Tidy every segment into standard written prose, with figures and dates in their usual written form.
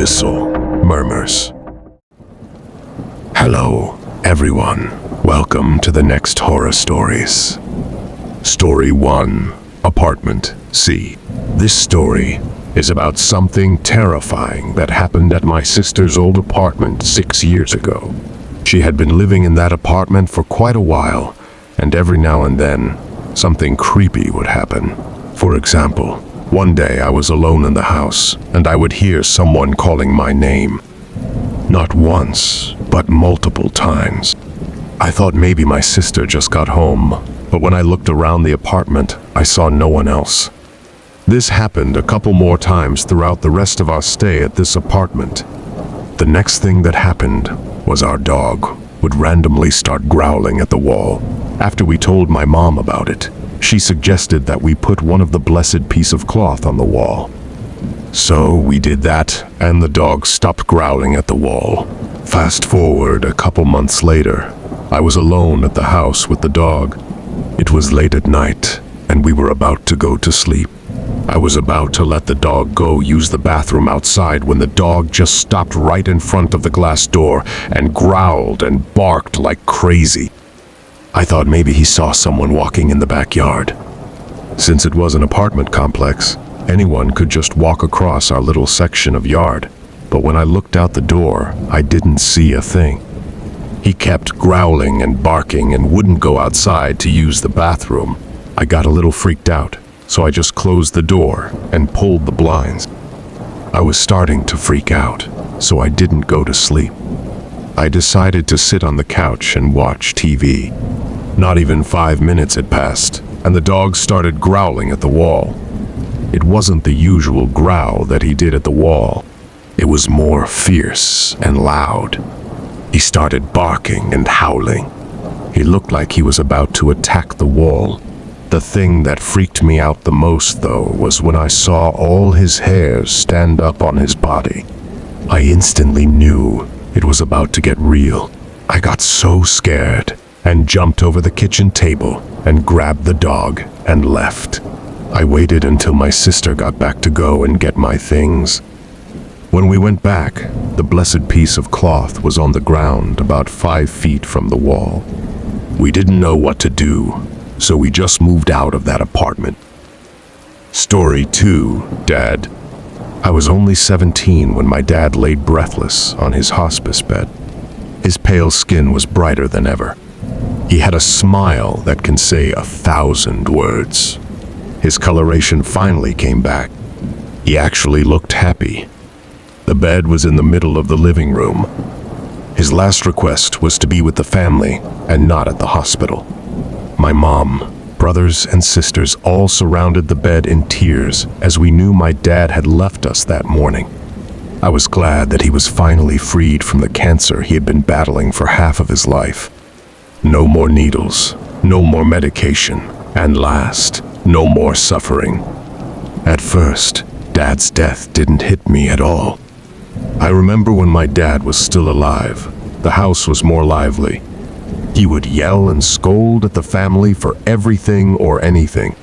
Abyssal Murmurs. Hello, everyone. Welcome to the next horror stories. Story 1, Apartment C. This story is about something terrifying that happened at my sister's old apartment 6 years ago. She had been living in that apartment for quite a while, and every now and then, something creepy would happen. For example, one day I was alone in the house, and I would hear someone calling my name. Not once, but multiple times. I thought maybe my sister just got home, but when I looked around the apartment, I saw no one else. This happened a couple more times throughout the rest of our stay at this apartment. The next thing that happened was our dog would randomly start growling at the wall. After we told my mom about it, she suggested that we put one of the blessed piece of cloth on the wall. So we did that, and the dog stopped growling at the wall. Fast forward a couple months later, I was alone at the house with the dog. It was late at night, and we were about to go to sleep. I was about to let the dog go use the bathroom outside when the dog just stopped right in front of the glass door and growled and barked like crazy. I thought maybe he saw someone walking in the backyard. Since it was an apartment complex, anyone could just walk across our little section of yard. But when I looked out the door, I didn't see a thing. He kept growling and barking and wouldn't go outside to use the bathroom. I got a little freaked out, so I just closed the door and pulled the blinds. I was starting to freak out, so I didn't go to sleep. I decided to sit on the couch and watch TV. Not even 5 minutes had passed, and the dog started growling at the wall. It wasn't the usual growl that he did at the wall. It was more fierce and loud. He started barking and howling. He looked like he was about to attack the wall. The thing that freaked me out the most, though, was when I saw all his hairs stand up on his body. I instantly knew it was about to get real. I got so scared and jumped over the kitchen table and grabbed the dog and left. I waited until my sister got back to go and get my things. When we went back, the blessed piece of cloth was on the ground about 5 feet from the wall. We didn't know what to do, so we just moved out of that apartment. Story 2, Dad. I was only 17 when my dad laid breathless on his hospice bed. His pale skin was brighter than ever. He had a smile that can say 1,000 words. His coloration finally came back. He actually looked happy. The bed was in the middle of the living room. His last request was to be with the family and not at the hospital. My mom, brothers and sisters all surrounded the bed in tears as we knew my dad had left us that morning. I was glad that he was finally freed from the cancer he had been battling for half of his life. No more needles, no more medication, and last, no more suffering. At first, Dad's death didn't hit me at all. I remember when my dad was still alive, the house was more lively. He would yell and scold at the family for everything or anything.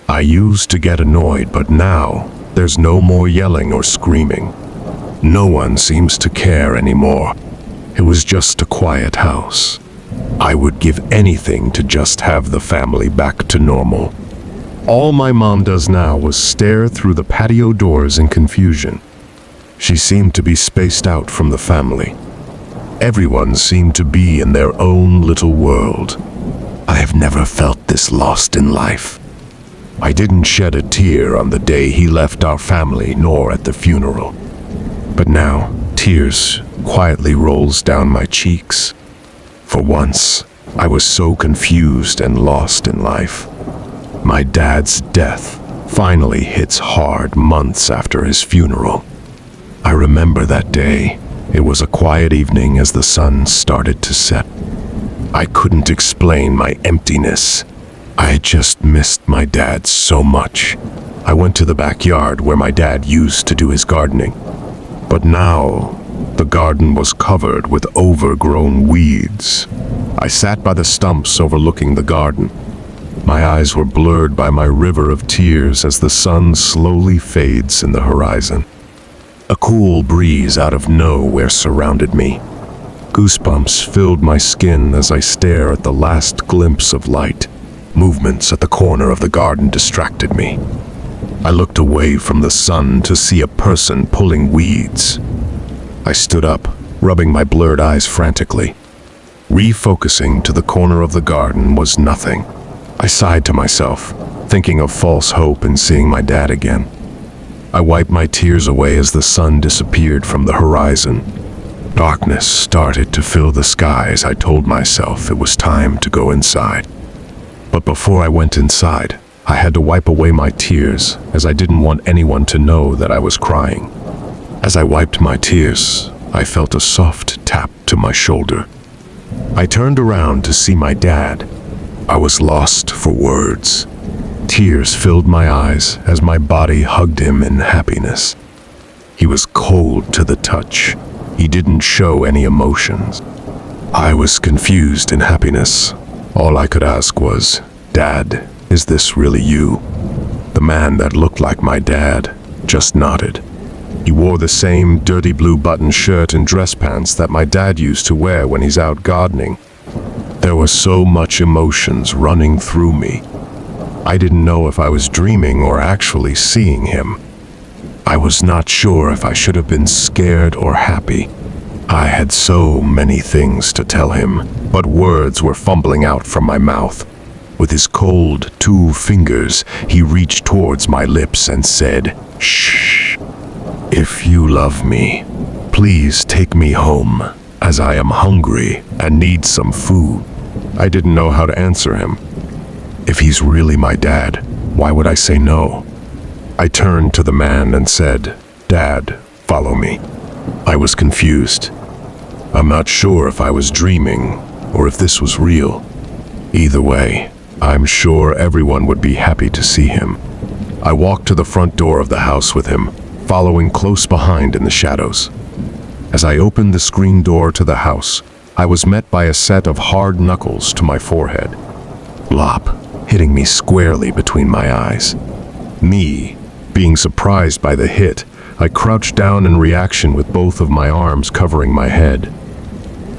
I used to get annoyed, but now there's no more yelling or screaming. No one seems to care anymore. It was just a quiet house. I would give anything to just have the family back to normal. All my mom does now was stare through the patio doors in confusion. She seemed to be spaced out from the family. Everyone seemed to be in their own little world. I have never felt this lost in life. I didn't shed a tear on the day he left our family, nor at the funeral. But now, tears quietly rolls down my cheeks. For once, I was so confused and lost in life. My dad's death finally hits hard months after his funeral. I remember that day. It was a quiet evening as the sun started to set. I couldn't explain my emptiness. I had just missed my dad so much. I went to the backyard where my dad used to do his gardening. But now, the garden was covered with overgrown weeds. I sat by the stumps overlooking the garden. My eyes were blurred by my river of tears as the sun slowly fades in the horizon. A cool breeze out of nowhere surrounded me. Goosebumps filled my skin as I stared at the last glimpse of light. Movements at the corner of the garden distracted me. I looked away from the sun to see a person pulling weeds. I stood up, rubbing my blurred eyes frantically. Refocusing to the corner of the garden was nothing. I sighed to myself, thinking of false hope in seeing my dad again. I wiped my tears away as the sun disappeared from the horizon. Darkness started to fill the sky as I told myself it was time to go inside. But before I went inside, I had to wipe away my tears as I didn't want anyone to know that I was crying. As I wiped my tears, I felt a soft tap to my shoulder. I turned around to see my dad. I was lost for words. Tears filled my eyes as my body hugged him in happiness. He was cold to the touch. He didn't show any emotions. I was confused in happiness. All I could ask was, "Dad, is this really you?" The man that looked like my dad just nodded. He wore the same dirty blue button shirt and dress pants that my dad used to wear when he's out gardening. There was so much emotions running through me. I didn't know if I was dreaming or actually seeing him. I was not sure if I should have been scared or happy. I had so many things to tell him, but words were fumbling out from my mouth. With his cold 2 fingers, he reached towards my lips and said, "Shh. If you love me, please take me home, as I am hungry and need some food." I didn't know how to answer him. If he's really my dad, why would I say no? I turned to the man and said, "Dad, follow me." I was confused. I'm not sure if I was dreaming or if this was real. Either way, I'm sure everyone would be happy to see him. I walked to the front door of the house with him, following close behind in the shadows. As I opened the screen door to the house, I was met by a set of hard knuckles to my forehead. Lop, hitting me squarely between my eyes. Me, being surprised by the hit, I crouched down in reaction with both of my arms covering my head.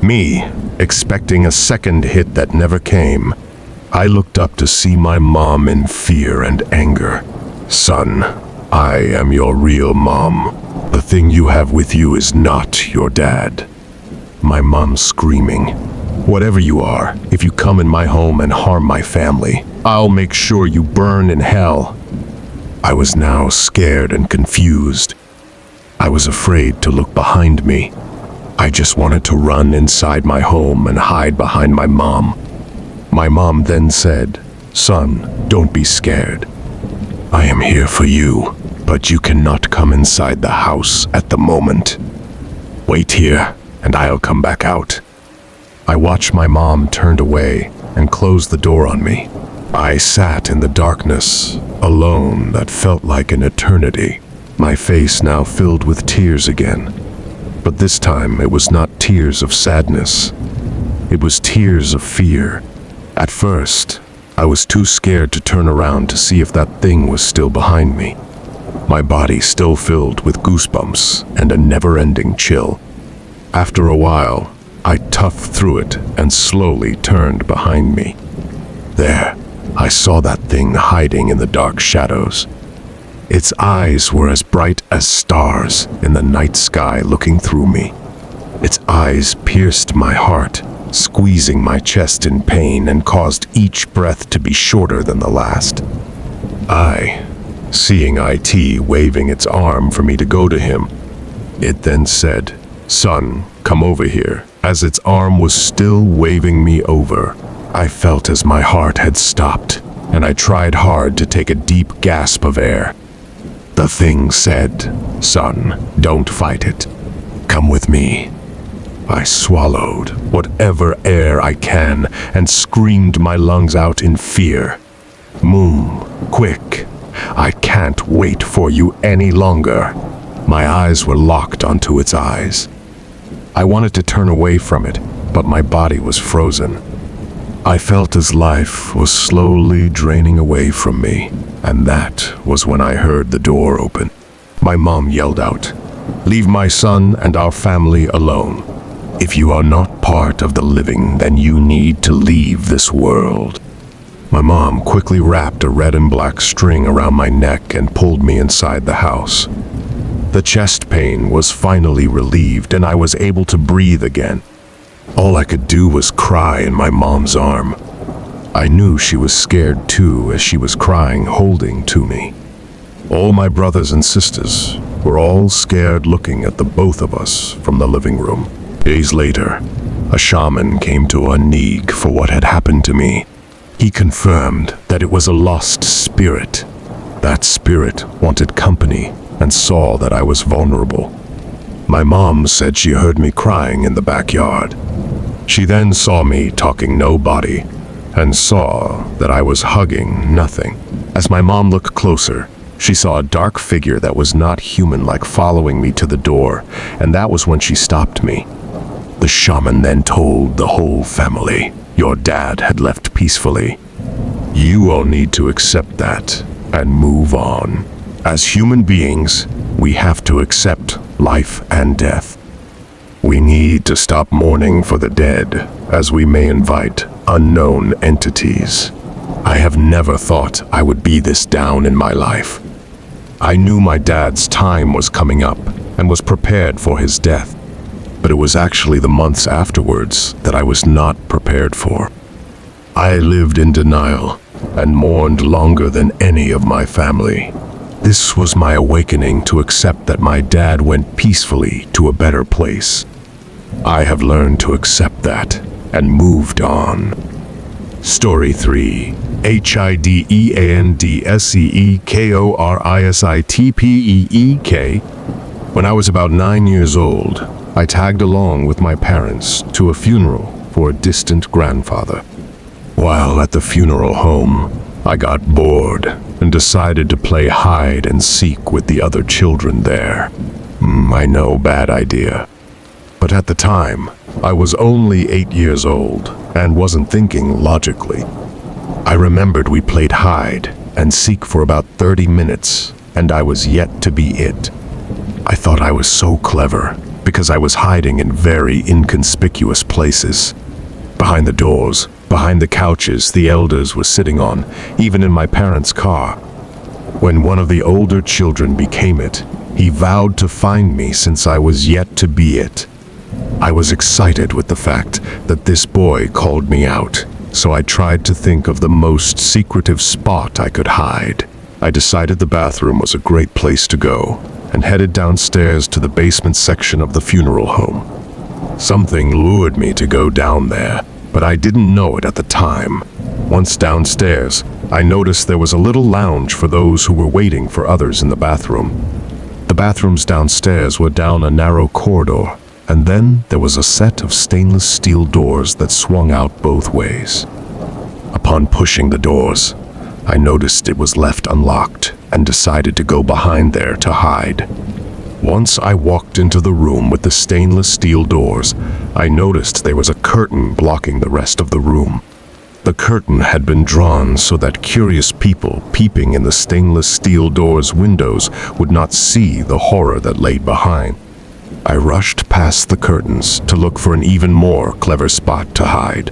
Me, expecting a second hit that never came. I looked up to see my mom in fear and anger. "Son, I am your real mom. The thing you have with you is not your dad." My mom screaming, "Whatever you are, if you come in my home and harm my family, I'll make sure you burn in hell." I was now scared and confused. I was afraid to look behind me. I just wanted to run inside my home and hide behind my mom. My mom then said, "Son, don't be scared. I am here for you, but you cannot come inside the house at the moment. Wait here, and I'll come back out." I watched my mom turn away and close the door on me. I sat in the darkness, alone that felt like an eternity, my face now filled with tears again. But this time it was not tears of sadness. It was tears of fear. At first, I was too scared to turn around to see if that thing was still behind me. My body still filled with goosebumps and a never-ending chill. After a while, I toughed through it and slowly turned behind me. There, I saw that thing hiding in the dark shadows. Its eyes were as bright as stars in the night sky looking through me. Its eyes pierced my heart, squeezing my chest in pain and caused each breath to be shorter than the last. Seeing IT waving its arm for me to go to him, it then said, "Son, come over here," as its arm was still waving me over. I felt as my heart had stopped, and I tried hard to take a deep gasp of air. The thing said, "Son, don't fight it. Come with me." I swallowed whatever air I can and screamed my lungs out in fear. "Moom, quick. I can't wait for you any longer." My eyes were locked onto its eyes. I wanted to turn away from it, but my body was frozen. I felt as life was slowly draining away from me, and that was when I heard the door open. My mom yelled out, Leave my son and our family alone. If you are not part of the living, then you need to leave this world." My mom quickly wrapped a red and black string around my neck and pulled me inside the house. The chest pain was finally relieved and I was able to breathe again. All I could do was cry in my mom's arm. I knew she was scared too as she was crying, holding to me. All my brothers and sisters were all scared, looking at the both of us from the living room. Days later, a shaman came to Anig for what had happened to me. He confirmed that it was a lost spirit. That spirit wanted company and saw that I was vulnerable. My mom said she heard me crying in the backyard. She then saw me talking nobody and saw that I was hugging nothing. As my mom looked closer, she saw a dark figure that was not human-like following me to the door, and that was when she stopped me. The shaman then told the whole family, "Your dad had left peacefully. You all need to accept that and move on. As human beings, we have to accept life and death. We need to stop mourning for the dead, as we may invite unknown entities." I have never thought I would be this down in my life. I knew my dad's time was coming up and was prepared for his death, but it was actually the months afterwards that I was not prepared for. I lived in denial and mourned longer than any of my family. This was my awakening to accept that my dad went peacefully to a better place. I have learned to accept that and moved on. Story 3. Hideandsseekorisitpeek. When I was about 9 years old, I tagged along with my parents to a funeral for a distant grandfather. While at the funeral home, I got bored and decided to play hide and seek with the other children there. I know, bad idea. But at the time, I was only 8 years old and wasn't thinking logically. I remembered we played hide and seek for about 30 minutes, and I was yet to be it. I thought I was so clever because I was hiding in very inconspicuous places. Behind the doors, behind the couches the elders were sitting on, even in my parents' car. When one of the older children became it, he vowed to find me since I was yet to be it. I was excited with the fact that this boy called me out, so I tried to think of the most secretive spot I could hide. I decided the bathroom was a great place to go, and headed downstairs to the basement section of the funeral home. Something lured me to go down there, but I didn't know it at the time. Once downstairs, I noticed there was a little lounge for those who were waiting for others in the bathroom. The bathrooms downstairs were down a narrow corridor, and then there was a set of stainless steel doors that swung out both ways. Upon pushing the doors, I noticed it was left unlocked and decided to go behind there to hide. Once I walked into the room with the stainless steel doors, I noticed there was a curtain blocking the rest of the room. The curtain had been drawn so that curious people peeping in the stainless steel doors' windows would not see the horror that lay behind. I rushed past the curtains to look for an even more clever spot to hide.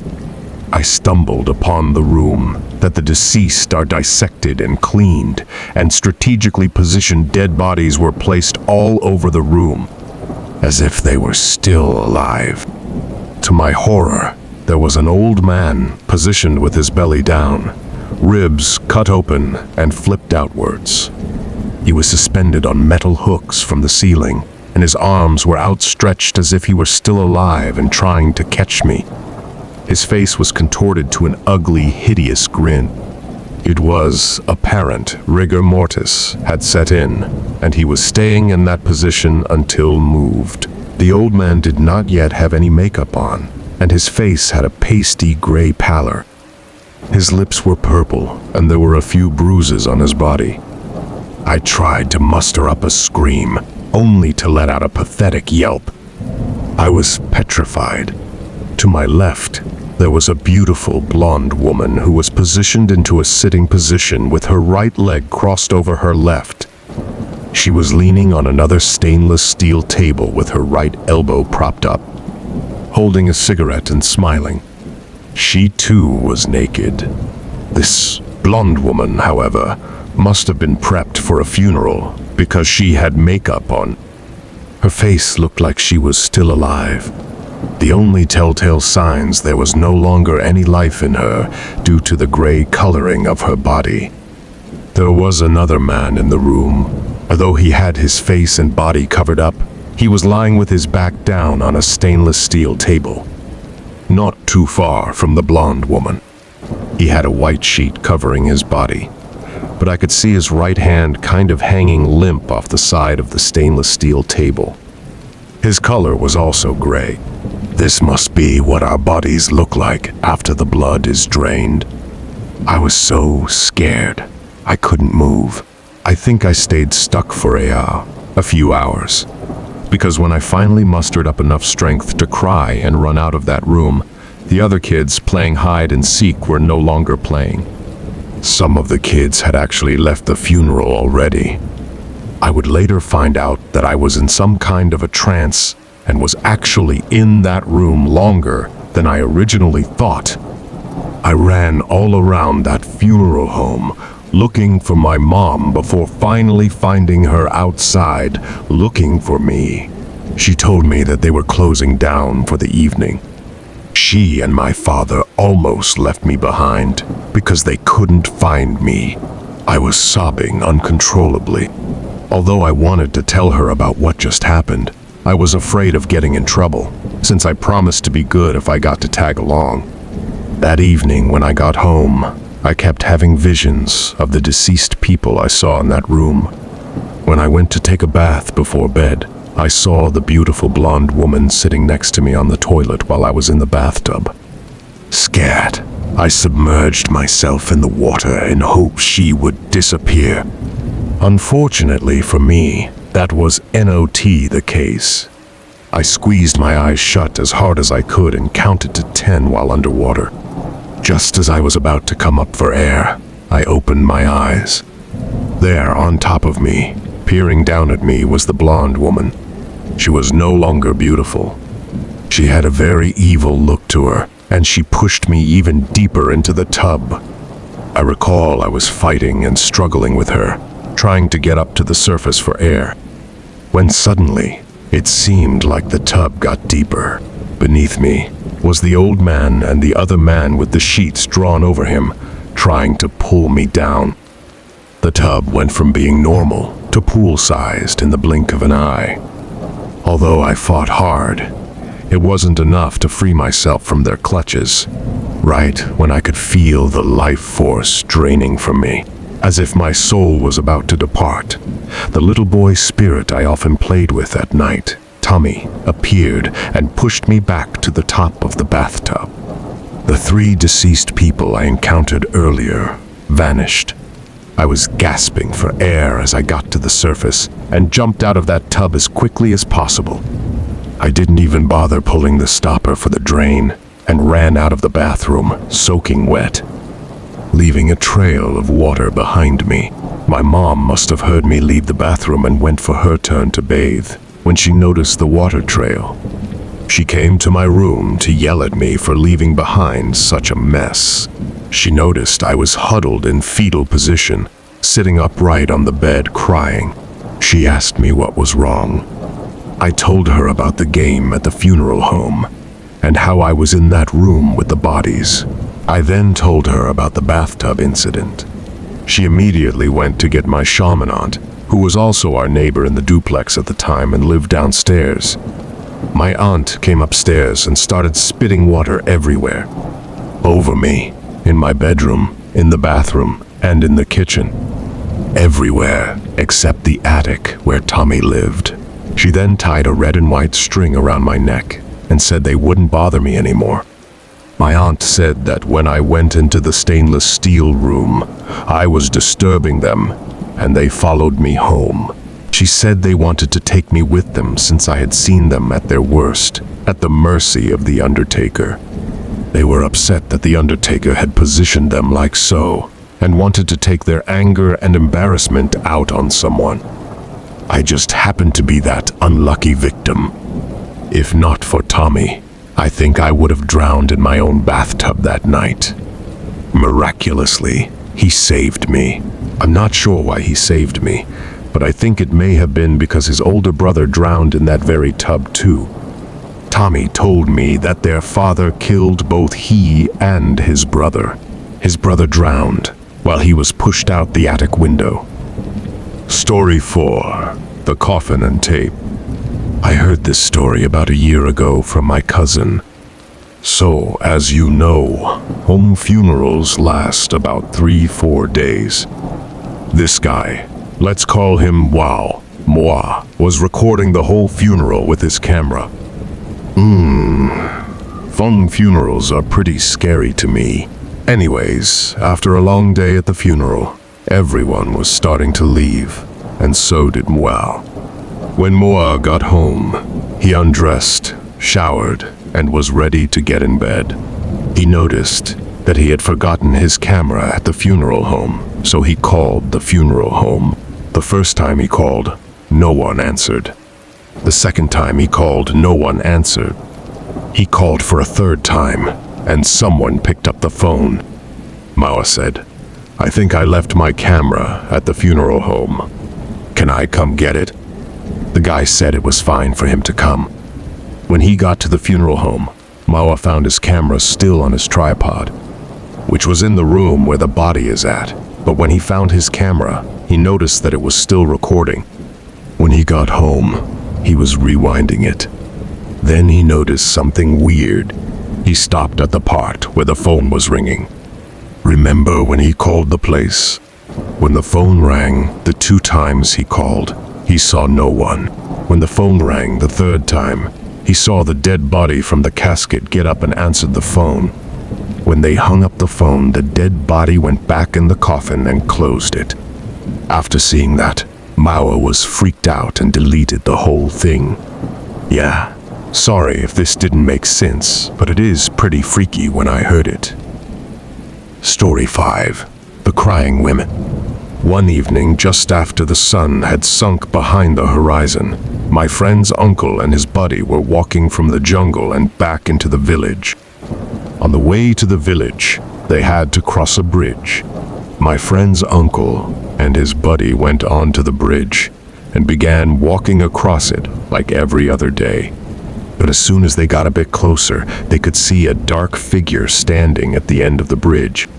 I stumbled upon the room that the deceased are dissected and cleaned, and strategically positioned dead bodies were placed all over the room, as if they were still alive. To my horror, there was an old man positioned with his belly down, ribs cut open and flipped outwards. He was suspended on metal hooks from the ceiling, and his arms were outstretched as if he were still alive and trying to catch me. His face was contorted to an ugly, hideous grin. It was apparent rigor mortis had set in, and he was staying in that position until moved. The old man did not yet have any makeup on, and his face had a pasty gray pallor. His lips were purple, and there were a few bruises on his body. I tried to muster up a scream, only to let out a pathetic yelp. I was petrified. To my left, there was a beautiful blonde woman who was positioned into a sitting position with her right leg crossed over her left. She was leaning on another stainless steel table with her right elbow propped up, holding a cigarette and smiling. She too was naked. This blonde woman, however, must have been prepped for a funeral because she had makeup on. Her face looked like she was still alive. The only telltale signs there was no longer any life in her due to the gray coloring of her body. There was another man in the room. Although he had his face and body covered up, he was lying with his back down on a stainless steel table, not too far from the blonde woman. He had a white sheet covering his body, but I could see his right hand kind of hanging limp off the side of the stainless steel table. His color was also gray. This must be what our bodies look like after the blood is drained. I was so scared. I couldn't move. I think I stayed stuck for a few hours, because when I finally mustered up enough strength to cry and run out of that room, the other kids playing hide and seek were no longer playing. Some of the kids had actually left the funeral already. I would later find out that I was in some kind of a trance and was actually in that room longer than I originally thought. I ran all around that funeral home, looking for my mom before finally finding her outside, looking for me. She told me that they were closing down for the evening. She and my father almost left me behind because they couldn't find me. I was sobbing uncontrollably. Although I wanted to tell her about what just happened, I was afraid of getting in trouble, since I promised to be good if I got to tag along. That evening when I got home, I kept having visions of the deceased people I saw in that room. When I went to take a bath before bed, I saw the beautiful blonde woman sitting next to me on the toilet while I was in the bathtub. Scared, I submerged myself in the water in hopes she would disappear. Unfortunately for me, that was not the case. I squeezed my eyes shut as hard as I could and counted to 10 while underwater. Just as I was about to come up for air, I opened my eyes. There, on top of me, peering down at me, was the blonde woman. She was no longer beautiful. She had a very evil look to her, and she pushed me even deeper into the tub. I recall I was fighting and struggling with her, trying to get up to the surface for air, when suddenly, it seemed like the tub got deeper. Beneath me was the old man and the other man with the sheets drawn over him, trying to pull me down. The tub went from being normal to pool-sized in the blink of an eye. Although I fought hard, it wasn't enough to free myself from their clutches, right when I could feel the life force draining from me, as if my soul was about to depart. The little boy spirit I often played with at night, Tommy, appeared and pushed me back to the top of the bathtub. The 3 deceased people I encountered earlier vanished. I was gasping for air as I got to the surface and jumped out of that tub as quickly as possible. I didn't even bother pulling the stopper for the drain and ran out of the bathroom, soaking wet, leaving a trail of water behind me. My mom must have heard me leave the bathroom and went for her turn to bathe when she noticed the water trail. She came to my room to yell at me for leaving behind such a mess. She noticed I was huddled in fetal position, sitting upright on the bed crying. She asked me what was wrong. I told her about the game at the funeral home and how I was in that room with the bodies. I then told her about the bathtub incident. She immediately went to get my shaman aunt, who was also our neighbor in the duplex at the time and lived downstairs. My aunt came upstairs and started spitting water everywhere. Over me, in my bedroom, in the bathroom, and in the kitchen. Everywhere except the attic where Tommy lived. She then tied a red and white string around my neck and said they wouldn't bother me anymore. My aunt said that when I went into the stainless steel room, I was disturbing them, and they followed me home. She said they wanted to take me with them since I had seen them at their worst, at the mercy of the Undertaker. They were upset that the Undertaker had positioned them like so, and wanted to take their anger and embarrassment out on someone. I just happened to be that unlucky victim. If not for Tommy, I think I would have drowned in my own bathtub that night. Miraculously, he saved me. I'm not sure why he saved me, but I think it may have been because his older brother drowned in that very tub too. Tommy told me that their father killed both he and his brother. His brother drowned while he was pushed out the attic window. Story 4. The Coffin and Tape. I heard this story about a year ago from my cousin. So, as you know, home funerals last about 3-4 days. This guy, let's call him Moi, was recording the whole funeral with his camera. Fun funerals are pretty scary to me. Anyways, after a long day at the funeral, everyone was starting to leave, and so did Moi. When Moi got home, he undressed, showered, and was ready to get in bed. He noticed that he had forgotten his camera at the funeral home, so he called the funeral home. The first time he called, no one answered. The second time he called, no one answered. He called for a third time, and someone picked up the phone. Moi said, "I think I left my camera at the funeral home. Can I come get it?" The guy said it was fine for him to come. When he got to the funeral home, Moi found his camera still on his tripod, which was in the room where the body is at. But when he found his camera, he noticed that it was still recording. When he got home, he was rewinding it. Then he noticed something weird. He stopped at the part where the phone was ringing. Remember when he called the place? When the phone rang, the 2 times he called, he saw no one. When the phone rang the 3rd time, he saw the dead body from the casket get up and answered the phone. When they hung up the phone, the dead body went back in the coffin and closed it. After seeing that, Moi was freaked out and deleted the whole thing. Yeah, sorry if this didn't make sense, but it is pretty freaky when I heard it. Story 5. The Crying Women. One evening, just after the sun had sunk behind the horizon, my friend's uncle and his buddy were walking from the jungle and back into the village. On the way to the village, they had to cross a bridge. My friend's uncle and his buddy went onto the bridge and began walking across it like every other day. But as soon as they got a bit closer, they could see a dark figure standing at the end of the bridge.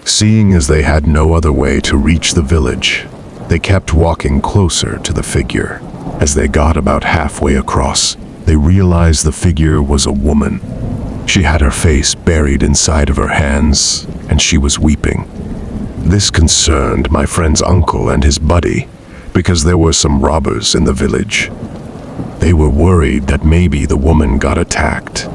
Seeing as they had no other way to reach the village, they kept walking closer to the figure. As they got about halfway across, they realized the figure was a woman. She had her face buried inside of her hands, and she was weeping. This concerned my friend's uncle and his buddy, because there were some robbers in the village. They were worried that maybe the woman got attacked,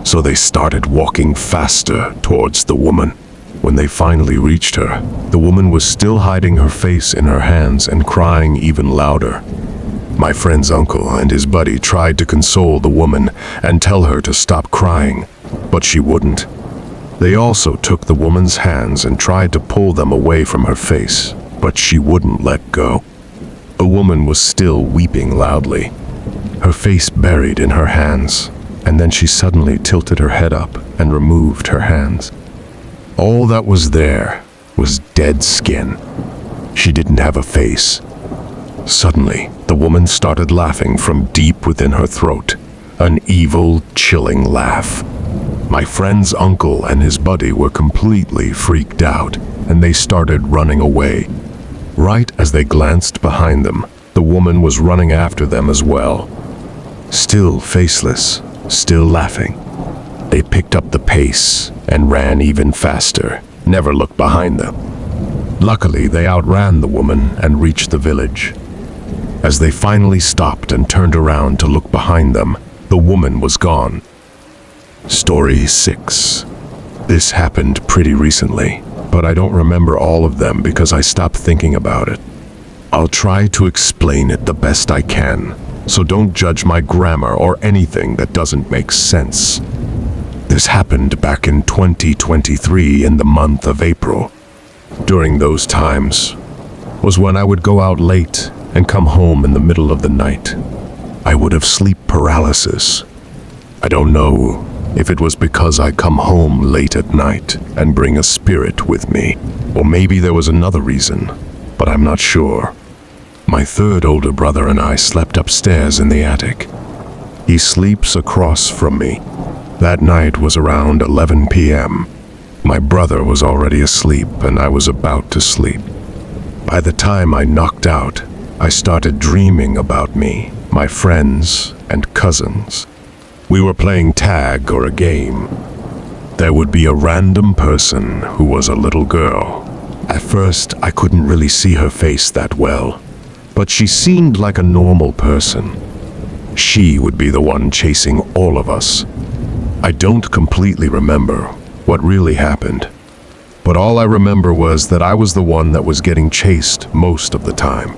so they started walking faster towards the woman. When they finally reached her, the woman was still hiding her face in her hands and crying even louder. My friend's uncle and his buddy tried to console the woman and tell her to stop crying, but she wouldn't. They also took the woman's hands and tried to pull them away from her face, but she wouldn't let go. The woman was still weeping loudly, her face buried in her hands, and then she suddenly tilted her head up and removed her hands. All that was there was dead skin. She didn't have a face. Suddenly, the woman started laughing from deep within her throat, an evil, chilling laugh. My friend's uncle and his buddy were completely freaked out, and they started running away. Right as they glanced behind them, the woman was running after them as well. Still faceless, still laughing. They picked up the pace and ran even faster, never looked behind them. Luckily, they outran the woman and reached the village. As they finally stopped and turned around to look behind them, the woman was gone. Story 6. This happened pretty recently, but I don't remember all of them because I stopped thinking about it. I'll try to explain it the best I can, so don't judge my grammar or anything that doesn't make sense. This happened back in 2023 in the month of April. During those times was when I would go out late and come home in the middle of the night, I would have sleep paralysis. I don't know if it was because I come home late at night and bring a spirit with me, or maybe there was another reason, but I'm not sure. My third older brother and I slept upstairs in the attic. He sleeps across from me. That night was around 11 p.m. My brother was already asleep and I was about to sleep. By the time I knocked out, I started dreaming about me, my friends, and cousins. We were playing tag or a game. There would be a random person who was a little girl. At first, I couldn't really see her face that well, but she seemed like a normal person. She would be the one chasing all of us. I don't completely remember what really happened, but all I remember was that I was the one that was getting chased most of the time.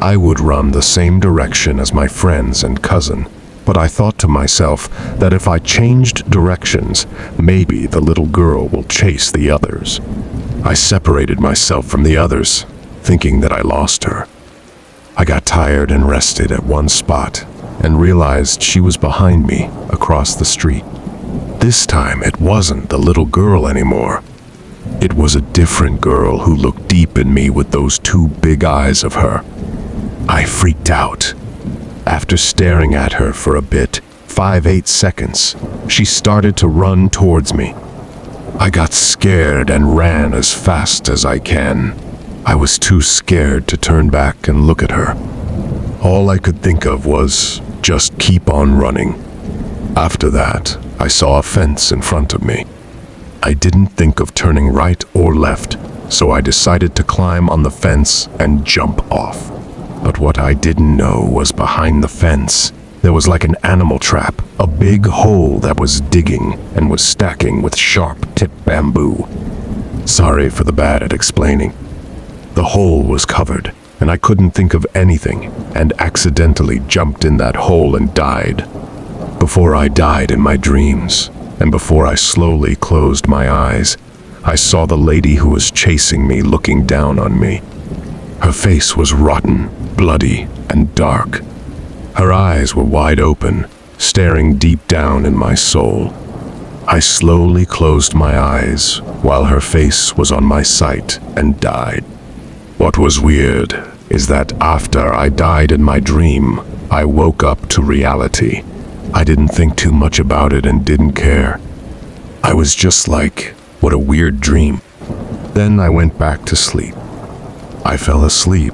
I would run the same direction as my friends and cousin, but I thought to myself that if I changed directions, maybe the little girl will chase the others. I separated myself from the others, thinking that I lost her. I got tired and rested at one spot and realized she was behind me across the street. This time it wasn't the little girl anymore. It was a different girl who looked deep in me with those two big eyes of her. I freaked out. After staring at her for a bit, 5-8 seconds, she started to run towards me. I got scared and ran as fast as I can. I was too scared to turn back and look at her. All I could think of was just keep on running. After that, I saw a fence in front of me. I didn't think of turning right or left, so I decided to climb on the fence and jump off. But what I didn't know was behind the fence, there was like an animal trap, a big hole that was digging and was stacking with sharp-tipped bamboo. Sorry for the bad at explaining. The hole was covered, and I couldn't think of anything, and accidentally jumped in that hole and died. Before I died in my dreams, and before I slowly closed my eyes, I saw the lady who was chasing me looking down on me. Her face was rotten, bloody, and dark. Her eyes were wide open, staring deep down in my soul. I slowly closed my eyes while her face was on my sight and died. What was weird is that after I died in my dream, I woke up to reality. I didn't think too much about it and didn't care. I was just like, what a weird dream. Then I went back to sleep. I fell asleep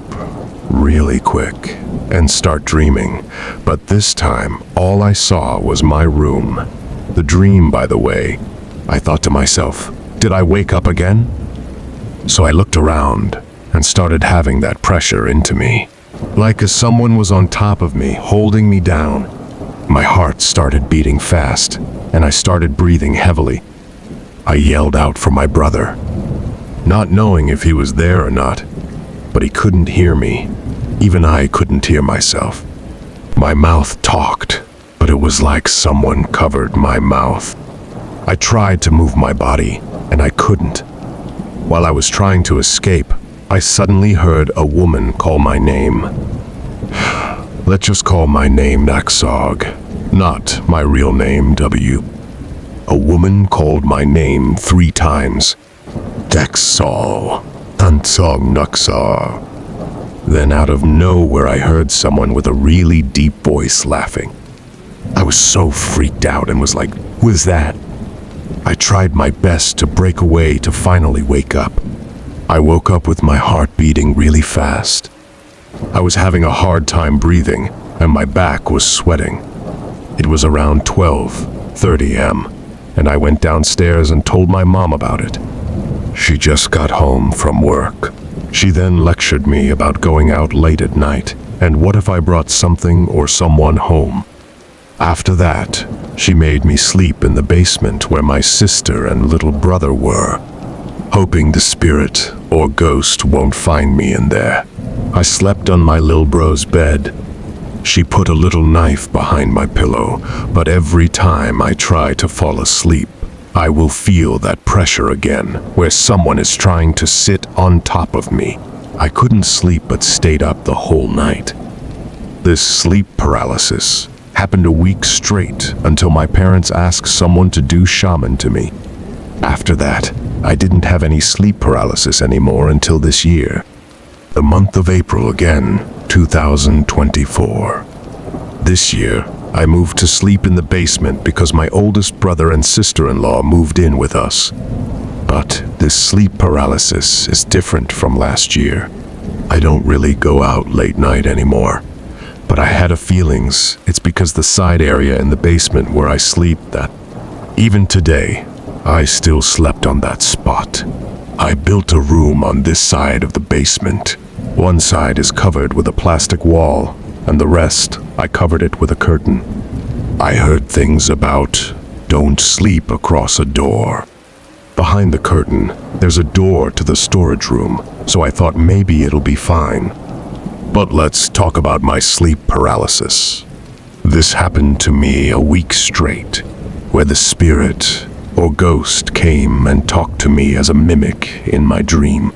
really quick and start dreaming, but this time all I saw was my room. The dream, by the way. I thought to myself, did I wake up again? So I looked around and started having that pressure into me, like as someone was on top of me, holding me down. My heart started beating fast, and I started breathing heavily. I yelled out for my brother, not knowing if he was there or not, but he couldn't hear me. Even I couldn't hear myself. My mouth talked, but it was like someone covered my mouth. I tried to move my body, and I couldn't. While I was trying to escape, I suddenly heard a woman call my name. Let's just call my name Naxog, not my real name, W. A woman called my name 3 times. Dexol, Tansog Naxar. Then out of nowhere I heard someone with a really deep voice laughing. I was so freaked out and was like, who is that? I tried my best to break away to finally wake up. I woke up with my heart beating really fast. I was having a hard time breathing, and my back was sweating. It was around 12:30 am, and I went downstairs and told my mom about it. She just got home from work. She then lectured me about going out late at night, and what if I brought something or someone home. After that, she made me sleep in the basement where my sister and little brother were, hoping the spirit or ghost won't find me in there. I slept on my lil bro's bed. She put a little knife behind my pillow, but every time I try to fall asleep, I will feel that pressure again, where someone is trying to sit on top of me. I couldn't sleep but stayed up the whole night. This sleep paralysis happened a week straight until my parents asked someone to do shaman to me. After that, I didn't have any sleep paralysis anymore until this year. The month of April again, 2024. This year, I moved to sleep in the basement because my oldest brother and sister-in-law moved in with us. But this sleep paralysis is different from last year. I don't really go out late night anymore. But I had a feelings it's because the side area in the basement where I sleep that even today, I still slept on that spot. I built a room on this side of the basement. One side is covered with a plastic wall, and the rest, I covered it with a curtain. I heard things about don't sleep across a door. Behind the curtain, there's a door to the storage room, so I thought maybe it'll be fine. But let's talk about my sleep paralysis. This happened to me a week straight, where the spirit or ghost came and talked to me as a mimic in my dream.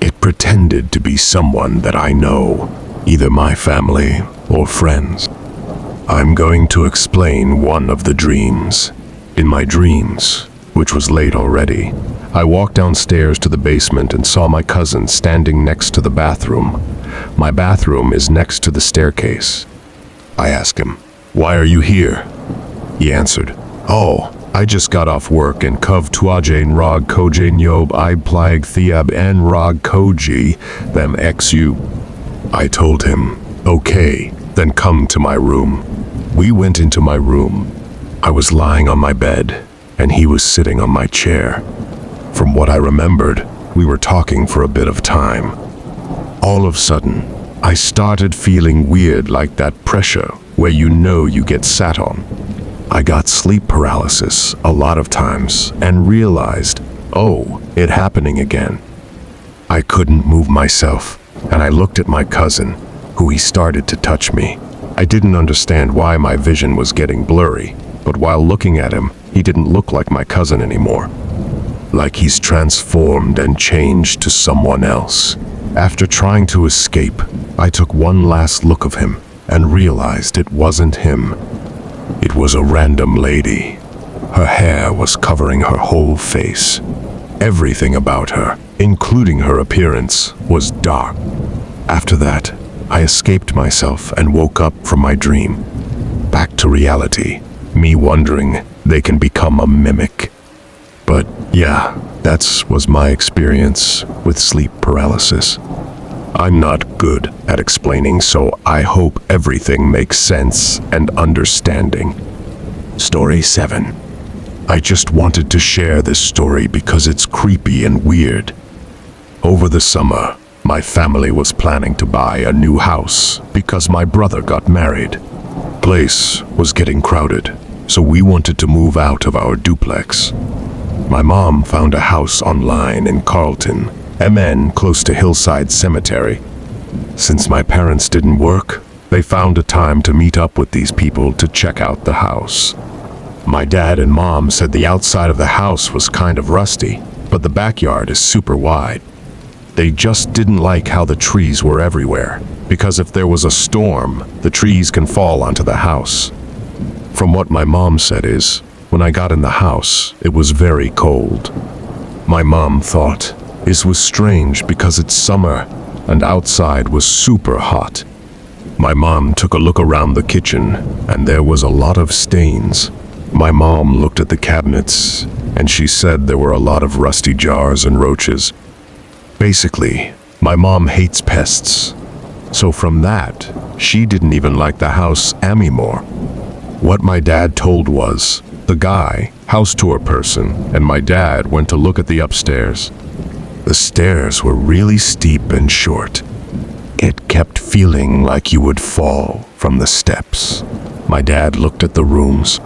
It pretended to be someone that I know, either my family or friends. I'm going to explain one of the dreams. In my dreams, which was late already, I walked downstairs to the basement and saw my cousin standing next to the bathroom. My bathroom is next to the staircase. I asked him, "Why are you here?" He answered, "Oh, I just got off work and Kov Tuajain Rog Kojain Yob I Plag Thiab N Rog Koji them XU." I told him, "Okay, then come to my room." We went into my room. I was lying on my bed, and he was sitting on my chair. From what I remembered, we were talking for a bit of time. All of a sudden, I started feeling weird, like that pressure where you know you get sat on. I got sleep paralysis a lot of times and realized, oh, it happening again. I couldn't move myself, and I looked at my cousin, who he started to touch me. I didn't understand why my vision was getting blurry, but while looking at him, he didn't look like my cousin anymore. Like he's transformed and changed to someone else. After trying to escape, I took one last look of him and realized it wasn't him. It was a random lady. Her hair was covering her whole face. Everything about her, including her appearance, was dark. After that, I escaped myself and woke up from my dream. Back to reality, me wondering they can become a mimic. But yeah, that was my experience with sleep paralysis. I'm not good at explaining, so I hope everything makes sense and understanding. Story 7. I just wanted to share this story because it's creepy and weird. Over the summer, my family was planning to buy a new house because my brother got married. Place was getting crowded, so we wanted to move out of our duplex. My mom found a house online in Carlton, MN, close to Hillside Cemetery. Since my parents didn't work, they found a time to meet up with these people to check out the house. My dad and mom said the outside of the house was kind of rusty, but the backyard is super wide. They just didn't like how the trees were everywhere, because if there was a storm, the trees can fall onto the house. From what my mom said is, when I got in the house, it was very cold. My mom thought this was strange because it's summer and outside was super hot. My mom took a look around the kitchen and there was a lot of stains. My mom looked at the cabinets and she said there were a lot of rusty jars and roaches. Basically, my mom hates pests. So from that, she didn't even like the house anymore. What my dad told was, the guy, house tour person, and my dad went to look at the upstairs. The stairs were really steep and short. It kept feeling like you would fall from the steps. My dad looked at the rooms.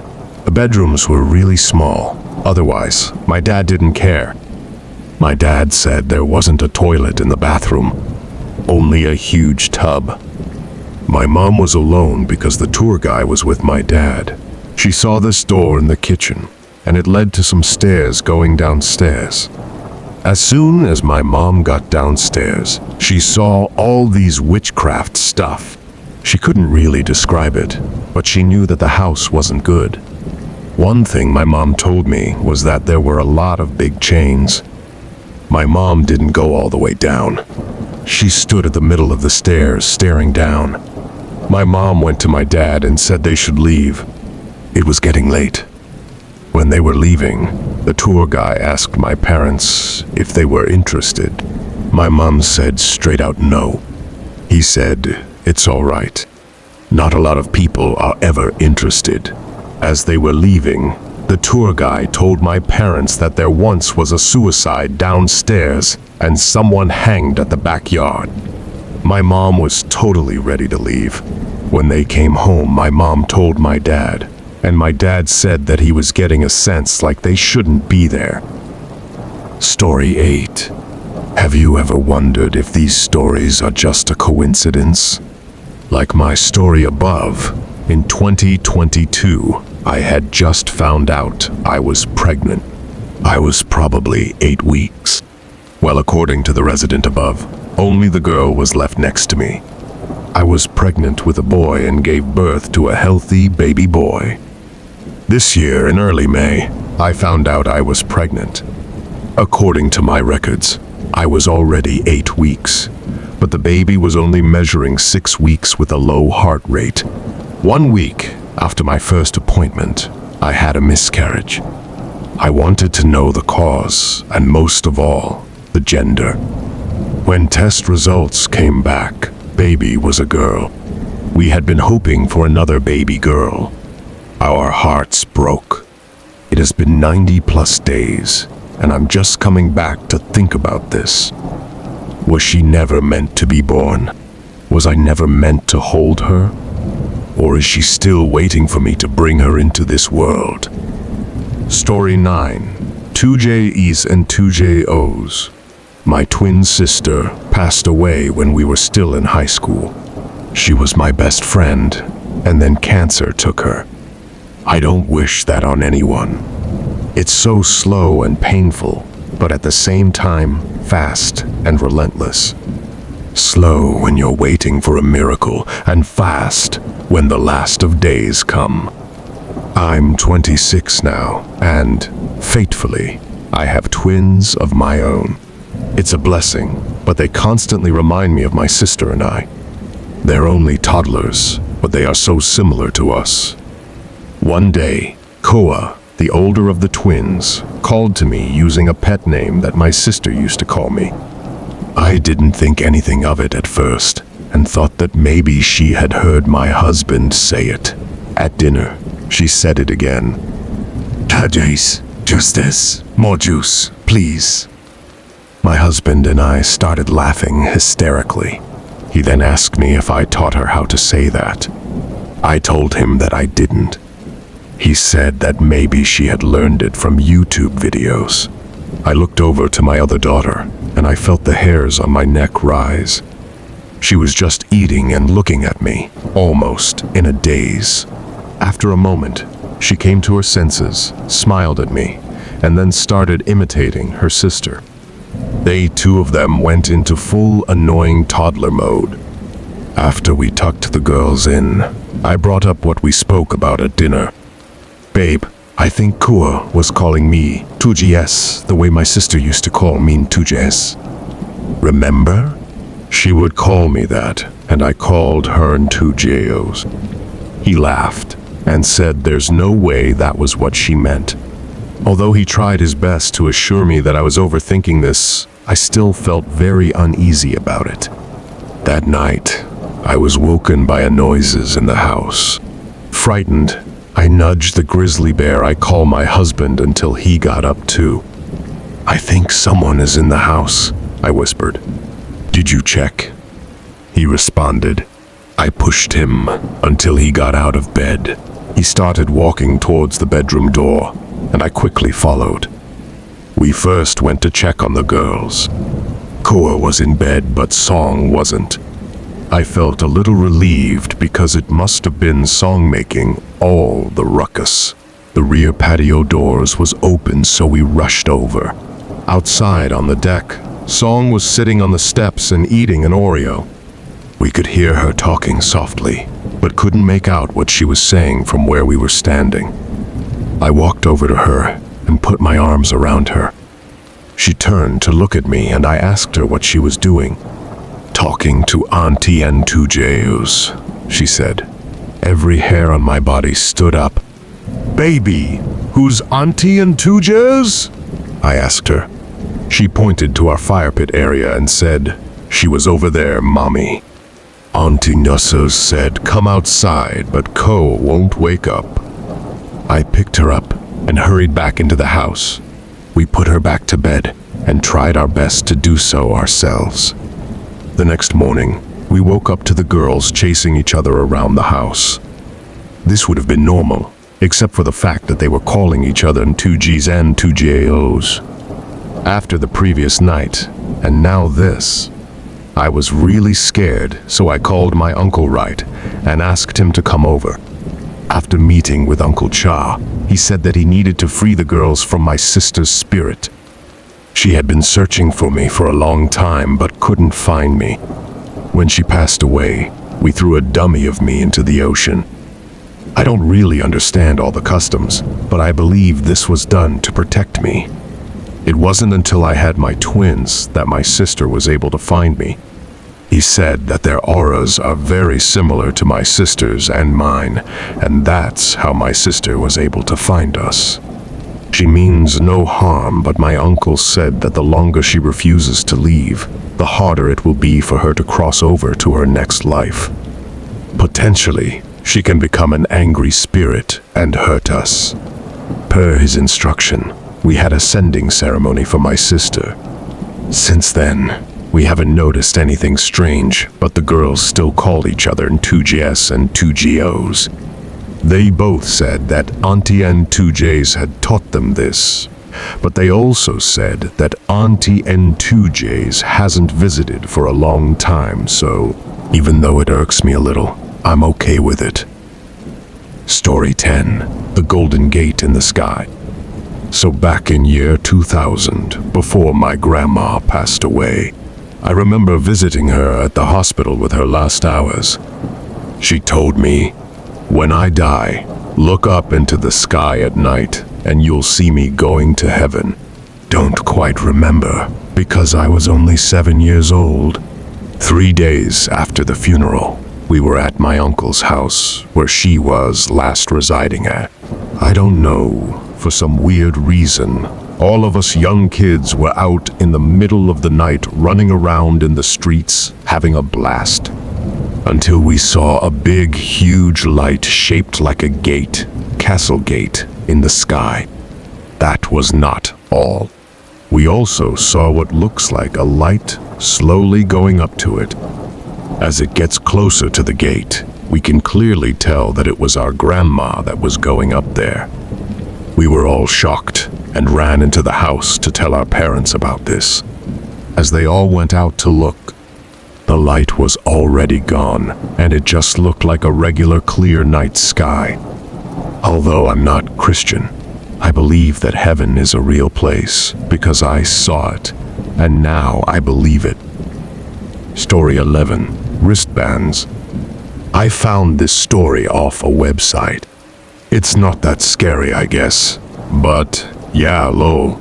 The bedrooms were really small. Otherwise, my dad didn't care. My dad said there wasn't a toilet in the bathroom, only a huge tub. My mom was alone because the tour guy was with my dad. She saw this door in the kitchen, and it led to some stairs going downstairs. As soon as my mom got downstairs, she saw all these witchcraft stuff. She couldn't really describe it, but she knew that the house wasn't good. One thing my mom told me was that there were a lot of big chains. My mom didn't go all the way down. She stood at the middle of the stairs, staring down. My mom went to my dad and said they should leave. It was getting late. When they were leaving, the tour guy asked my parents if they were interested. My mom said straight out no. He said, "It's all right. Not a lot of people are ever interested." As they were leaving, the tour guy told my parents that there once was a suicide downstairs and someone hanged at the backyard. My mom was totally ready to leave. When they came home, my mom told my dad, and my dad said that he was getting a sense like they shouldn't be there. Story 8. Have you ever wondered if these stories are just a coincidence? Like my story above, in 2022, I had just found out I was pregnant. I was probably 8 weeks. Well, according to the resident above, only the girl was left next to me. I was pregnant with a boy and gave birth to a healthy baby boy. This year, in early May, I found out I was pregnant. According to my records, I was already 8 weeks, but the baby was only measuring 6 weeks with a low heart rate. 1 week after my first appointment, I had a miscarriage. I wanted to know the cause, and most of all, the gender. When test results came back, baby was a girl. We had been hoping for another baby girl. Our hearts broke. It has been 90+ days, and I'm just coming back to think about this. Was she never meant to be born? Was I never meant to hold her? Or is she still waiting for me to bring her into this world? Story 9. 2 J's and 2 Jo's. My twin sister passed away when we were still in high school. She was my best friend, and then cancer took her. I don't wish that on anyone. It's so slow and painful, but at the same time, fast and relentless. Slow when you're waiting for a miracle, and fast when the last of days come. I'm 26 now, and, fatefully, I have twins of my own. It's a blessing, but they constantly remind me of my sister and I. They're only toddlers, but they are so similar to us. One day, Koa, the older of the twins, called to me using a pet name that my sister used to call me. I didn't think anything of it at first, and thought that maybe she had heard my husband say it. At dinner, she said it again. "Jace, justice, more juice, please." My husband and I started laughing hysterically. He then asked me if I taught her how to say that. I told him that I didn't. He said that maybe she had learned it from YouTube videos. I looked over to my other daughter, and I felt the hairs on my neck rise. She was just eating and looking at me, almost in a daze. After a moment, she came to her senses, smiled at me, and then started imitating her sister. They, two of them, went into full annoying toddler mode. After we tucked the girls in, I brought up what we spoke about at dinner. "Babe, I think Kua was calling me 2GS the way my sister used to call me 2GS. Remember? She would call me that, and I called her 2JOs. He laughed and said there's no way that was what she meant. Although he tried his best to assure me that I was overthinking this, I still felt very uneasy about it. That night, I was woken by noises in the house. Frightened, I nudged the grizzly bear I call my husband until he got up too. "I think someone is in the house," I whispered. "Did you check?" He responded. I pushed him until he got out of bed. He started walking towards the bedroom door, and I quickly followed. We first went to check on the girls. Koa was in bed, but Song wasn't. I felt a little relieved because it must have been Song making all the ruckus. The rear patio doors was open, so we rushed over. Outside on the deck, Song was sitting on the steps and eating an Oreo. We could hear her talking softly, but couldn't make out what she was saying from where we were standing. I walked over to her and put my arms around her. She turned to look at me and I asked her what she was doing. "Talking to Auntie Antujeus," she said. Every hair on my body stood up. "Baby, who's Auntie Antujeus?" I asked her. She pointed to our fire pit area and said, "She was over there, Mommy." Auntie Nussos said, "Come outside, but Ko won't wake up." I picked her up and hurried back into the house. We put her back to bed and tried our best to do so ourselves. The next morning, we woke up to the girls chasing each other around the house. This would have been normal, except for the fact that they were calling each other Ntujis and Ntujos. After the previous night, and now this, I was really scared, so I called my Uncle Wright and asked him to come over. After meeting with Uncle Cha, he said that he needed to free the girls from my sister's spirit. She had been searching for me for a long time but couldn't find me. When she passed away, we threw a dummy of me into the ocean. I don't really understand all the customs, but I believe this was done to protect me. It wasn't until I had my twins that my sister was able to find me. He said that their auras are very similar to my sister's and mine, and that's how my sister was able to find us. She means no harm, but my uncle said that the longer she refuses to leave, the harder it will be for her to cross over to her next life. Potentially, she can become an angry spirit and hurt us. Per his instruction, we had a sending ceremony for my sister. Since then, we haven't noticed anything strange, but the girls still call each other Ntujes and Ntujos. They both said that Auntie Antujes had taught them this, but they also said that Auntie Antujes hasn't visited for a long time, so even though it irks me a little, I'm okay with it. Story 10. The Golden Gate in the Sky. So back in year 2000, before my grandma passed away, I remember visiting her at the hospital with her last hours. She told me, "When I die, look up into the sky at night and you'll see me going to heaven." Don't quite remember, because I was only 7 years old. 3 days after the funeral, we were at my uncle's house, where she was last residing at. I don't know, for some weird reason, all of us young kids were out in the middle of the night running around in the streets, having a blast, until we saw a big, huge light shaped like a gate, castle gate, in the sky. That was not all. We also saw what looks like a light slowly going up to it. As it gets closer to the gate, we can clearly tell that it was our grandma that was going up there. We were all shocked and ran into the house to tell our parents about this. As they all went out to look, the light was already gone, and it just looked like a regular clear night sky. Although I'm not Christian, I believe that heaven is a real place because I saw it, and now I believe it. Story 11. Wristbands. I found this story off a website. It's not that scary, I guess, but yeah, lol.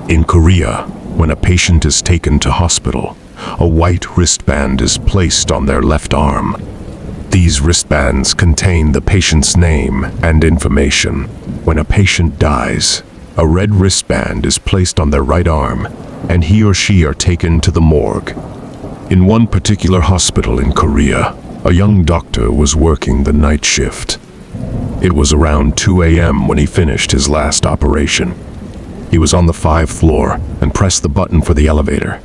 In Korea, when a patient is taken to hospital, a white wristband is placed on their left arm. These wristbands contain the patient's name and information. When a patient dies, a red wristband is placed on their right arm, and he or she are taken to the morgue. In one particular hospital in Korea, a young doctor was working the night shift. It was around 2 a.m. when he finished his last operation. He was on the 5th floor and pressed the button for the elevator.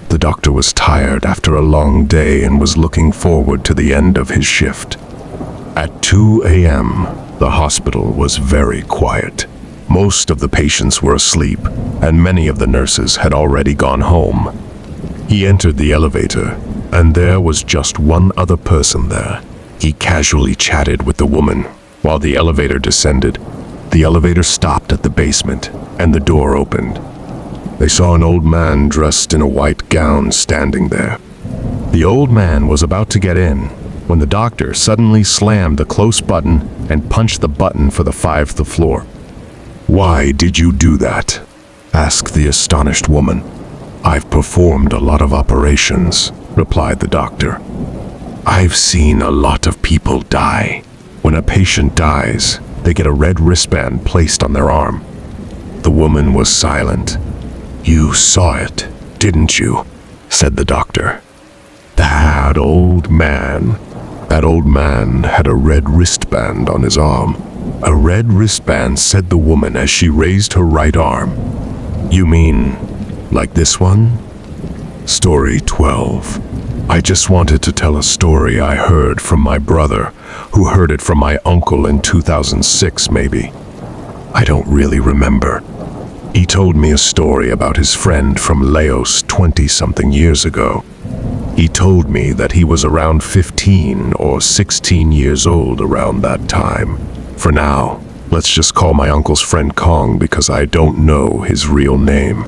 The doctor was tired after a long day and was looking forward to the end of his shift. At 2 a.m., the hospital was very quiet. Most of the patients were asleep, and many of the nurses had already gone home. He entered the elevator, and there was just one other person there. He casually chatted with the woman while the elevator descended. The elevator stopped at the basement, and the door opened. They saw an old man dressed in a white gown standing there. The old man was about to get in when the doctor suddenly slammed the close button and punched the button for the 5th floor. "Why did you do that?" asked the astonished woman. "I've performed a lot of operations," replied the doctor. "I've seen a lot of people die. When a patient dies, they get a red wristband placed on their arm." The woman was silent. "You saw it, didn't you?" said the doctor. That old man had a red wristband on his arm." "A red wristband," said the woman as she raised her right arm. "You mean, like this one?" Story 12. I just wanted to tell a story I heard from my brother, who heard it from my uncle in 2006 maybe. I don't really remember. He told me a story about his friend from Laos 20-something years ago. He told me that he was around 15 or 16 years old around that time. For now, let's just call my uncle's friend Kong because I don't know his real name.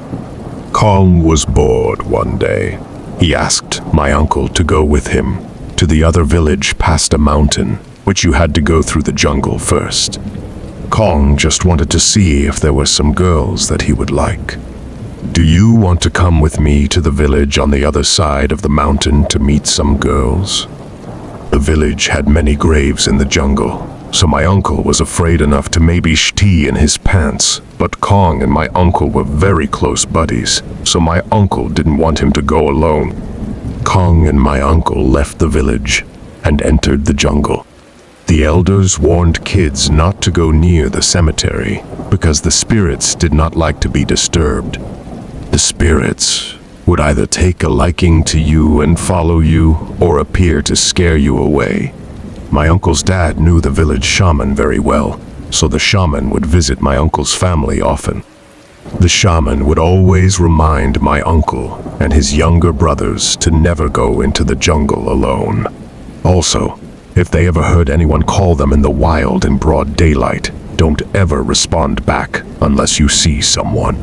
Kong was bored one day. He asked my uncle to go with him to the other village past a mountain, which you had to go through the jungle first. Kong just wanted to see if there were some girls that he would like. "Do you want to come with me to the village on the other side of the mountain to meet some girls?" The village had many graves in the jungle, so my uncle was afraid enough to maybe tea in his pants, but Kong and my uncle were very close buddies, so my uncle didn't want him to go alone. Kong and my uncle left the village and entered the jungle. The elders warned kids not to go near the cemetery because the spirits did not like to be disturbed. The spirits would either take a liking to you and follow you or appear to scare you away. My uncle's dad knew the village shaman very well, so the shaman would visit my uncle's family often. The shaman would always remind my uncle and his younger brothers to never go into the jungle alone. Also, if they ever heard anyone call them in the wild in broad daylight, don't ever respond back unless you see someone.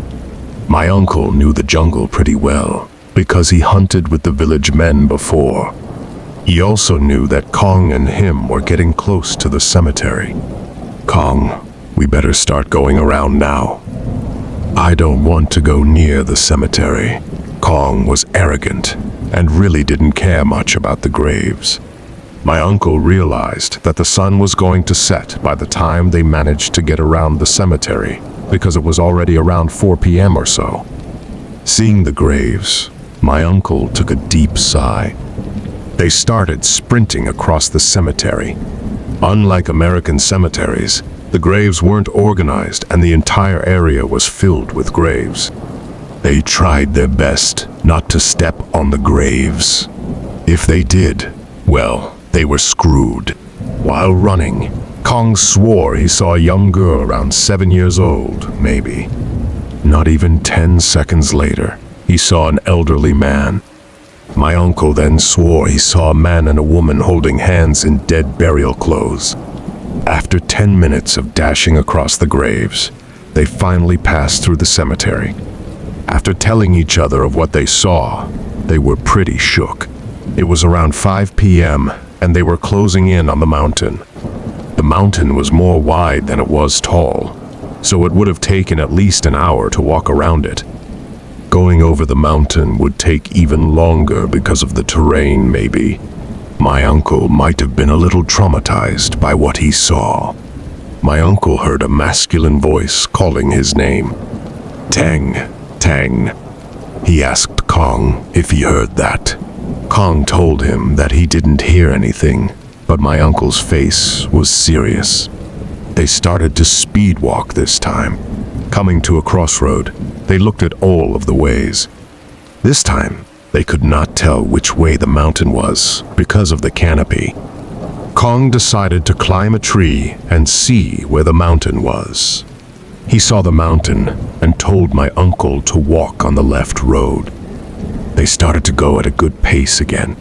My uncle knew the jungle pretty well because he hunted with the village men before. He also knew that Kong and him were getting close to the cemetery. "Kong, we better start going around now." "I don't want to go near the cemetery." Kong was arrogant and really didn't care much about the graves. My uncle realized that the sun was going to set by the time they managed to get around the cemetery because it was already around 4 p.m. or so. Seeing the graves, my uncle took a deep sigh. They started sprinting across the cemetery. Unlike American cemeteries, the graves weren't organized and the entire area was filled with graves. They tried their best not to step on the graves. If they did, well, they were screwed. While running, Kong swore he saw a young girl around 7 years old, maybe. Not even 10 seconds later, he saw an elderly man. My uncle then swore he saw a man and a woman holding hands in dead burial clothes. After 10 minutes of dashing across the graves, they finally passed through the cemetery. After telling each other of what they saw, they were pretty shook. It was around 5 p.m., and they were closing in on the mountain. The mountain was more wide than it was tall, so it would have taken at least an hour to walk around it. Going over the mountain would take even longer because of the terrain, maybe. My uncle might have been a little traumatized by what he saw. My uncle heard a masculine voice calling his name. "Tang, Tang." He asked Kong if he heard that. Kong told him that he didn't hear anything, but my uncle's face was serious. They started to speed walk this time. Coming to a crossroad, they looked at all of the ways. This time, they could not tell which way the mountain was because of the canopy. Kong decided to climb a tree and see where the mountain was. He saw the mountain and told my uncle to walk on the left road. They started to go at a good pace again.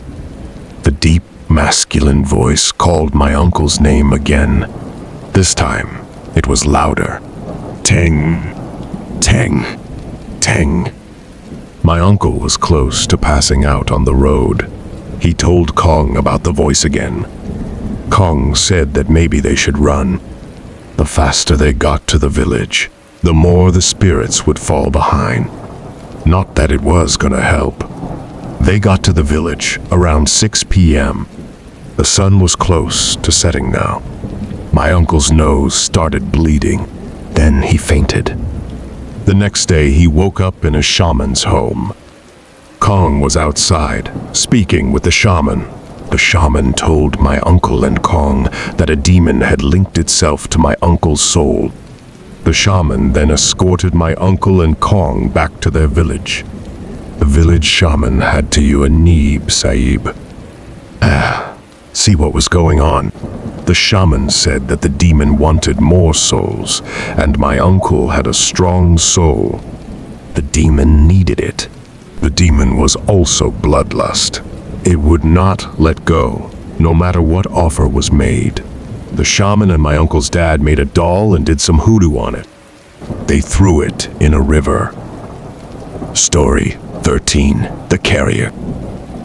The deep, masculine voice called my uncle's name again. This time, it was louder. "Tang, Tang, Tang." My uncle was close to passing out on the road. He told Kong about the voice again. Kong said that maybe they should run. The faster they got to the village, the more the spirits would fall behind. Not that it was gonna help. They got to the village around 6 p.m. The sun was close to setting now. My uncle's nose started bleeding. Then he fainted. The next day, he woke up in a shaman's home. Kong was outside, speaking with the shaman. The shaman told my uncle and Kong that a demon had linked itself to my uncle's soul. The shaman then escorted my uncle and Kong back to their village. The village shaman had to you a neeb, Sahib. See what was going on. The shaman said that the demon wanted more souls, and my uncle had a strong soul. The demon needed it. The demon was also bloodlust. It would not let go, no matter what offer was made. The shaman and my uncle's dad made a doll and did some hoodoo on it. They threw it in a river. Story 13. The Carrier.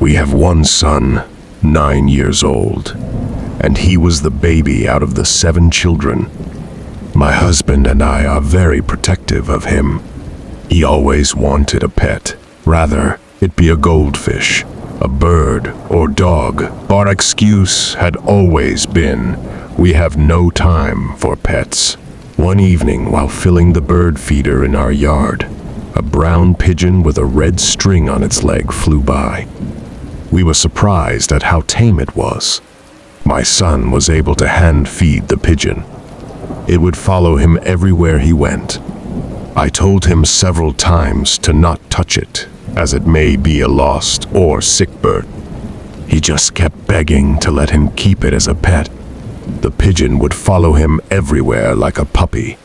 We have one son, 9 years old, and he was the baby out of the 7 children. My husband and I are very protective of him. He always wanted a pet, rather it be a goldfish, a bird, or dog. Our excuse had always been, we have no time for pets. One evening, while filling the bird feeder in our yard, a brown pigeon with a red string on its leg flew by. We were surprised at how tame it was. My son was able to hand feed the pigeon. It would follow him everywhere he went. I told him several times to not touch it, as it may be a lost or sick bird. He just kept begging to let him keep it as a pet. The pigeon would follow him everywhere like a puppy.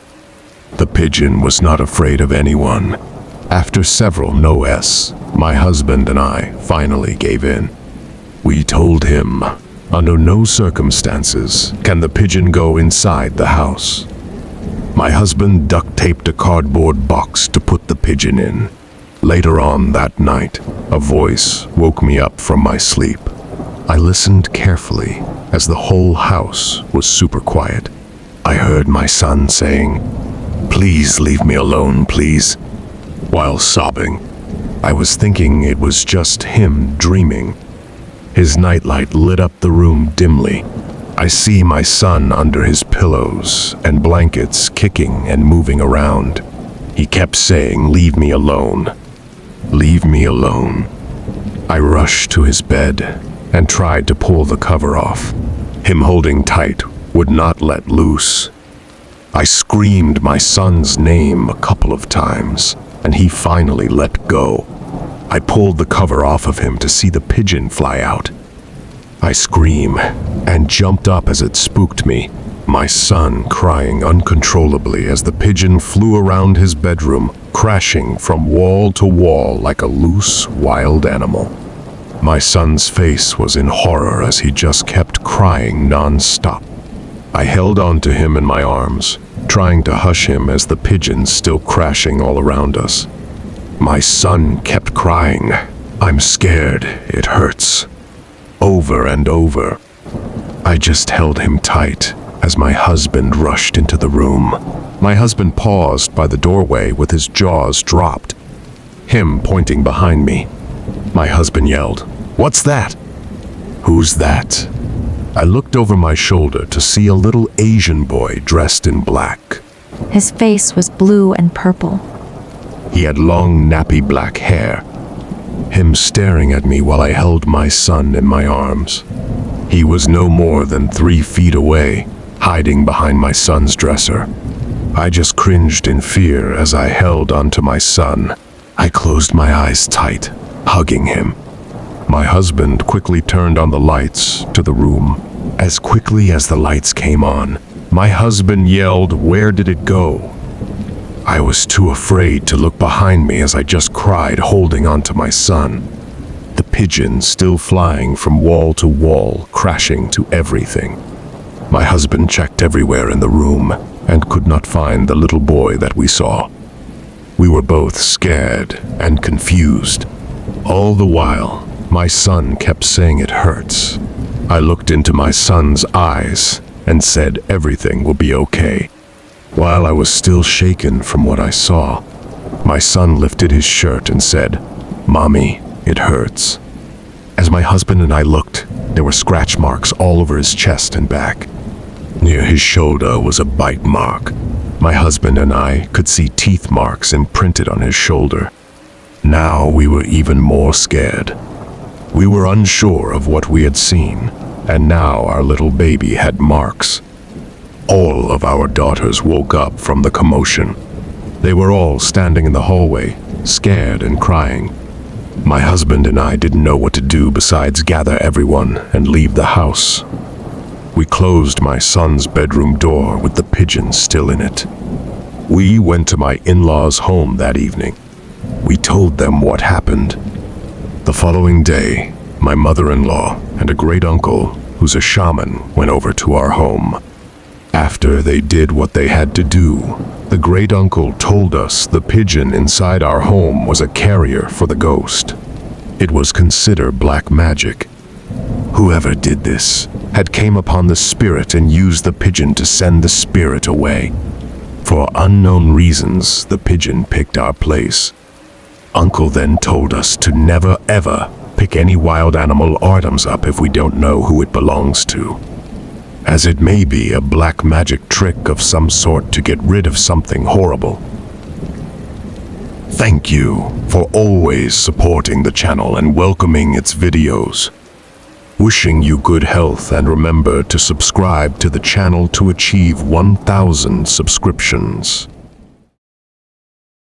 The pigeon was not afraid of anyone. After several no's, my husband and I finally gave in. We told him, under no circumstances can the pigeon go inside the house. My husband duct-taped a cardboard box to put the pigeon in. Later on that night, a voice woke me up from my sleep. I listened carefully as the whole house was super quiet. I heard my son saying, "Please leave me alone, please," while sobbing. I was thinking it was just him dreaming. His nightlight lit up the room dimly. I see my son under his pillows and blankets kicking and moving around. He kept saying, "Leave me alone. Leave me alone." I rushed to his bed and tried to pull the cover off. Him holding tight would not let loose. I screamed my son's name a couple of times, and he finally let go. I pulled the cover off of him to see the pigeon fly out. I screamed and jumped up as it spooked me, my son crying uncontrollably as the pigeon flew around his bedroom, crashing from wall to wall like a loose, wild animal. My son's face was in horror as he just kept crying non-stop. I held on to him in my arms, trying to hush him as the pigeons still crashing all around us. My son kept crying, "I'm scared, it hurts," over and over. I just held him tight as my husband rushed into the room. My husband paused by the doorway with his jaws dropped, him pointing behind me. My husband yelled, "What's that?" "Who's that?" I looked over my shoulder to see a little Asian boy dressed in black. His face was blue and purple. He had long, nappy black hair. Him staring at me while I held my son in my arms. He was no more than 3 feet away, hiding behind my son's dresser. I just cringed in fear as I held onto my son. I closed my eyes tight, hugging him. My husband quickly turned on the lights to the room. As quickly as the lights came on, my husband yelled, "Where did it go?" I was too afraid to look behind me as I just cried, holding onto my son. The pigeon still flying from wall to wall, crashing to everything. My husband checked everywhere in the room and could not find the little boy that we saw. We were both scared and confused. All the while, my son kept saying it hurts. I looked into my son's eyes and said everything will be okay. While I was still shaken from what I saw, my son lifted his shirt and said, "Mommy, it hurts." As my husband and I looked, there were scratch marks all over his chest and back. Near his shoulder was a bite mark. My husband and I could see teeth marks imprinted on his shoulder. Now we were even more scared. We were unsure of what we had seen, and now our little baby had marks. All of our daughters woke up from the commotion. They were all standing in the hallway, scared and crying. My husband and I didn't know what to do besides gather everyone and leave the house. We closed my son's bedroom door with the pigeon still in it. We went to my in-laws' home that evening. We told them what happened. The following day, my mother-in-law and a great-uncle, who's a shaman, went over to our home. After they did what they had to do, the great-uncle told us the pigeon inside our home was a carrier for the ghost. It was considered black magic. Whoever did this had came upon the spirit and used the pigeon to send the spirit away. For unknown reasons, the pigeon picked our place. Uncle then told us to never ever pick any wild animal items up if we don't know who it belongs to, as it may be a black magic trick of some sort to get rid of something horrible. Thank you for always supporting the channel and welcoming its videos. Wishing you good health, and remember to subscribe to the channel to achieve 1,000 subscriptions.